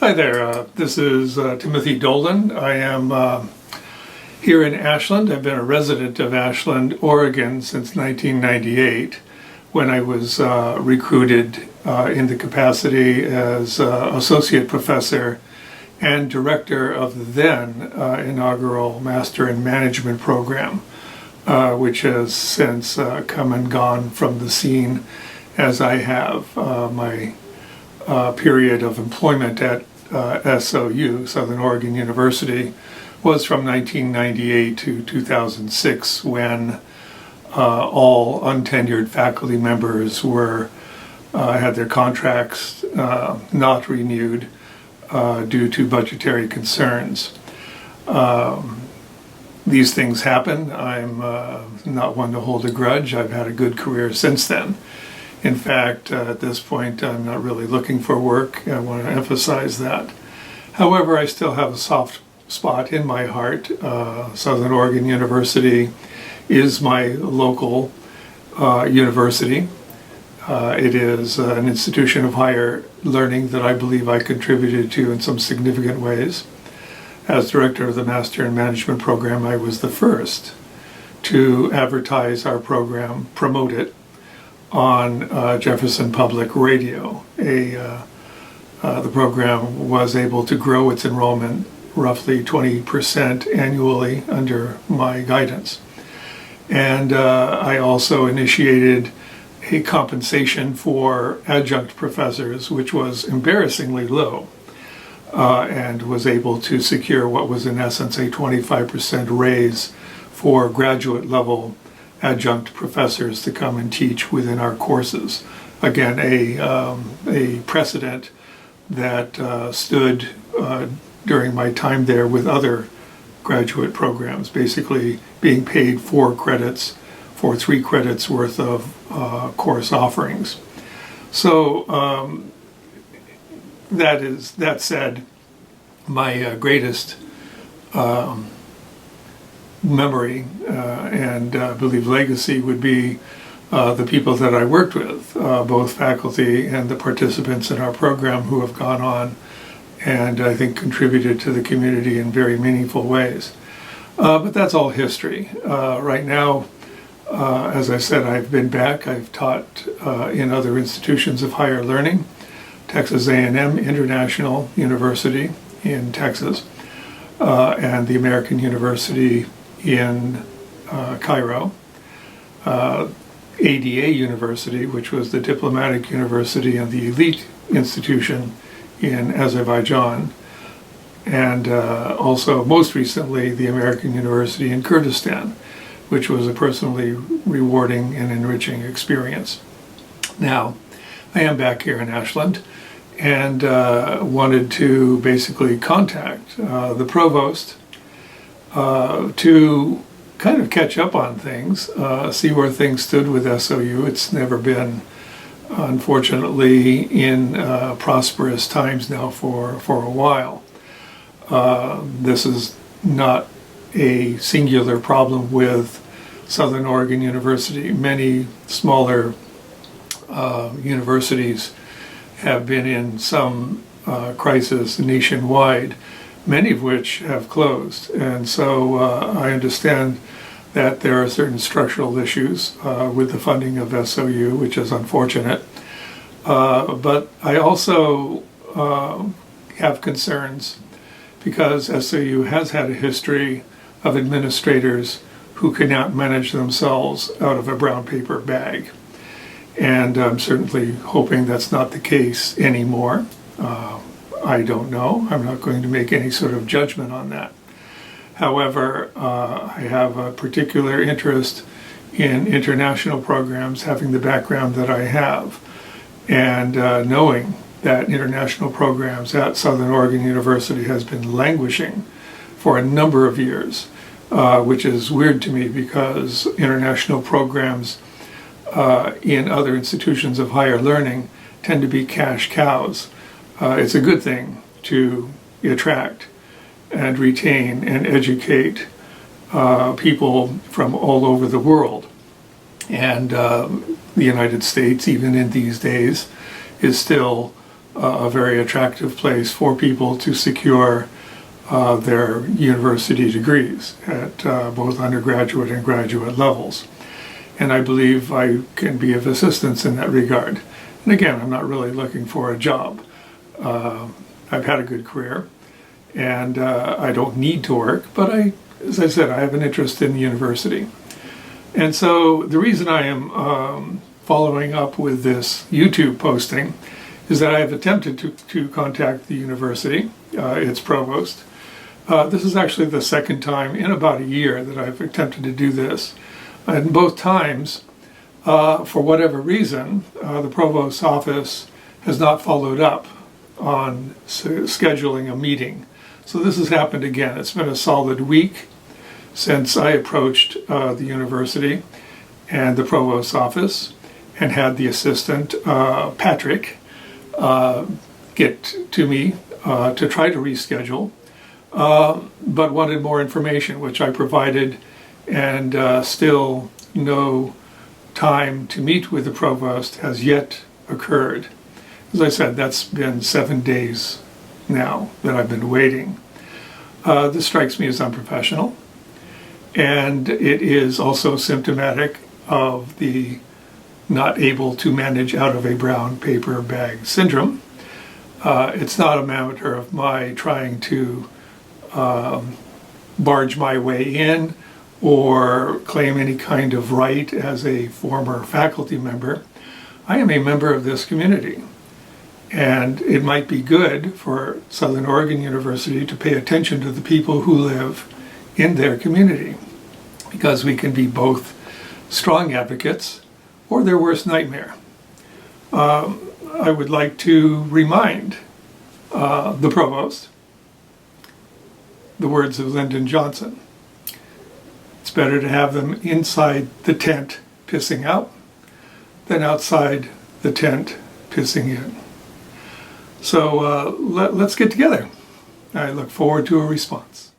Hi there, this is Timothy Dolan. I am here in Ashland. I've been a resident of Ashland, Oregon since 1998 when I was recruited in the capacity as associate professor and director of the then inaugural Master in Management program, which has since come and gone from the scene as I have my period of employment at SOU, Southern Oregon University, was from 1998 to 2006 when all untenured faculty members were had their contracts not renewed due to budgetary concerns. These things happen. I'm not one to hold a grudge. I've had a good career since then. In fact, at this point, I'm not really looking for work. I want to emphasize that. However, I still have a soft spot in my heart. Southern Oregon University is my local university. It is an institution of higher learning that I believe I contributed to in some significant ways. As director of the Master in Management program, I was the first to advertise our program, promote it, on Jefferson Public Radio. The program was able to grow its enrollment roughly 20% annually under my guidance. And I also initiated a compensation for adjunct professors, which was embarrassingly low, and was able to secure what was in essence a 25% raise for graduate level adjunct professors to come and teach within our courses. Again, a precedent that stood during my time there with other graduate programs, basically being paid 4 credits for 3 credits worth of course offerings. So that said, my greatest memory and I believe legacy would be the people that I worked with, both faculty and the participants in our program who have gone on and I think contributed to the community in very meaningful ways. But that's all history. Right now, as I said, I've been back. I've taught in other institutions of higher learning, Texas A&M International University in Texas, and the American University in Cairo, ADA University, which was the diplomatic university and the elite institution in Azerbaijan, and also most recently the American University in Kurdistan, which was a personally rewarding and enriching experience. Now, I am back here in Ashland and wanted to basically contact the provost to kind of catch up on things, see where things stood with SOU. It's never been, unfortunately, in prosperous times now for a while. This is not a singular problem with Southern Oregon University. Many smaller universities have been in some crisis nationwide, many of which have closed. And so I understand that there are certain structural issues with the funding of SOU, which is unfortunate. But I also have concerns because SOU has had a history of administrators who cannot manage themselves out of a brown paper bag. And I'm certainly hoping that's not the case anymore. I don't know. I'm not going to make any sort of judgment on that. However, I have a particular interest in international programs, having the background that I have, and knowing that international programs at Southern Oregon University has been languishing for a number of years, which is weird to me because international programs in other institutions of higher learning tend to be cash cows. It's a good thing to attract and retain and educate people from all over the world. And the United States, even in these days, is still a very attractive place for people to secure their university degrees at both undergraduate and graduate levels. And I believe I can be of assistance in that regard. And again, I'm not really looking for a job. I've had a good career, and I don't need to work, but as I said, I have an interest in the university. And so the reason I am following up with this YouTube posting is that I have attempted to contact the university, its provost. This is actually the second time in about a year that I've attempted to do this. And both times, for whatever reason, the provost's office has not followed up on scheduling a meeting. So this has happened again. It's been a solid week since I approached the university and the provost's office and had the assistant, Patrick, get to me to try to reschedule, but wanted more information, which I provided, and still no time to meet with the provost has yet occurred. As I said, that's been 7 days now that I've been waiting. This strikes me as unprofessional, and it is also symptomatic of the not able to manage out of a brown paper bag syndrome. It's not a matter of my trying to barge my way in or claim any kind of right as a former faculty member. I am a member of this community, and it might be good for Southern Oregon University to pay attention to the people who live in their community, because we can be both strong advocates or their worst nightmare. I would like to remind the provost the words of Lyndon Johnson. It's better to have them inside the tent pissing out than outside the tent pissing in. So let's get together. I look forward to a response.